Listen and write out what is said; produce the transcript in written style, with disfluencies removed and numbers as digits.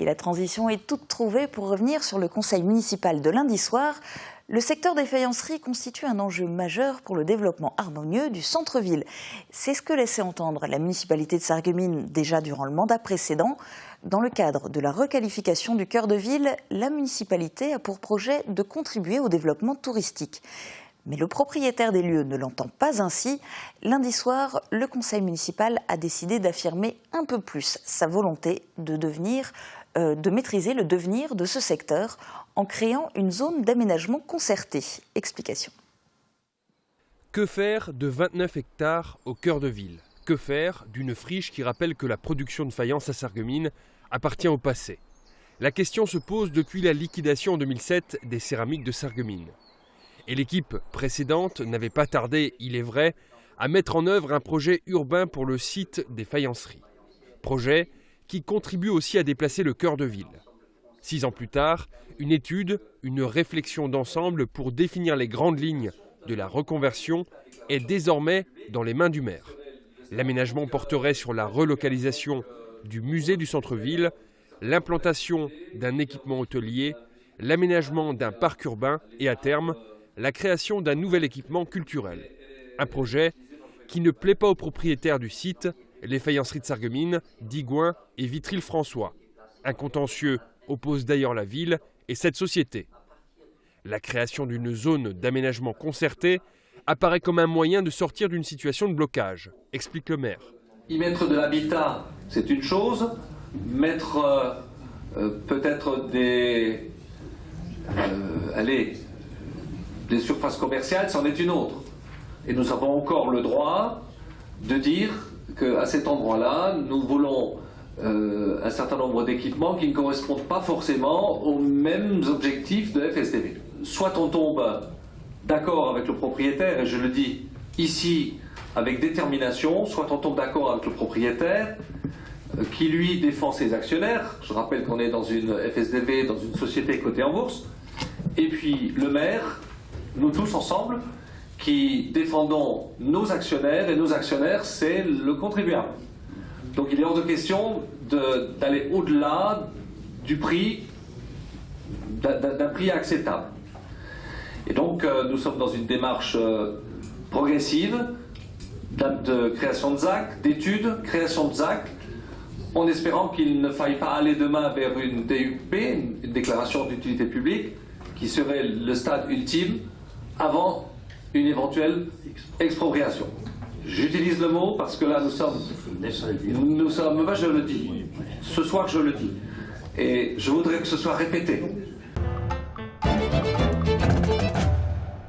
Et la transition est toute trouvée pour revenir sur le conseil municipal de lundi soir. Le secteur des faïenceries constitue un enjeu majeur pour le développement harmonieux du centre-ville. C'est ce que laissait entendre la municipalité de Sarreguemines déjà durant le mandat précédent. Dans le cadre de la requalification du cœur de ville, la municipalité a pour projet de contribuer au développement touristique. Mais le propriétaire des lieux ne l'entend pas ainsi. Lundi soir, le conseil municipal a décidé d'affirmer un peu plus sa volonté de maîtriser le devenir de ce secteur en créant une zone d'aménagement concertée. Explication. Que faire de 29 hectares au cœur de ville? Que faire d'une friche qui rappelle que la production de faïence à Sarreguemines appartient au passé? La question se pose depuis la liquidation en 2007 des céramiques de Sarreguemines. Et l'équipe précédente n'avait pas tardé, il est vrai, à mettre en œuvre un projet urbain pour le site des faïenceries. Projet qui contribue aussi à déplacer le cœur de ville. 6 ans plus tard, une étude, une réflexion d'ensemble pour définir les grandes lignes de la reconversion est désormais dans les mains du maire. L'aménagement porterait sur la relocalisation du musée du centre-ville, l'implantation d'un équipement hôtelier, l'aménagement d'un parc urbain et à terme, la création d'un nouvel équipement culturel. Un projet qui ne plaît pas aux propriétaires du site, les faïenceries de Sarreguemines, Digoin et Vitry-le-François. Un contentieux oppose d'ailleurs la ville et cette société. La création d'une zone d'aménagement concerté apparaît comme un moyen de sortir d'une situation de blocage, explique le maire. Y mettre de l'habitat, c'est une chose. Mettre peut-être des surfaces commerciales, c'en est une autre. Et nous avons encore le droit de dire qu'à cet endroit-là, nous voulons un certain nombre d'équipements qui ne correspondent pas forcément aux mêmes objectifs de FSDV. Soit on tombe d'accord avec le propriétaire, et je le dis ici avec détermination, soit on tombe d'accord avec le propriétaire qui lui défend ses actionnaires. Je rappelle qu'on est dans une FSDV, dans une société cotée en bourse, et puis le maire, nous tous ensemble, qui défendons nos actionnaires, et nos actionnaires, c'est le contribuable. Donc il est hors de question d'aller au-delà du prix, d'un prix acceptable. Et donc nous sommes dans une démarche progressive de création de ZAC, d'études, création de ZAC, en espérant qu'il ne faille pas aller demain vers une DUP, une déclaration d'utilité publique, qui serait le stade ultime avant une éventuelle expropriation. J'utilise le mot parce que là nous sommes, moi je le dis, ce soir je le dis, et je voudrais que ce soit répété.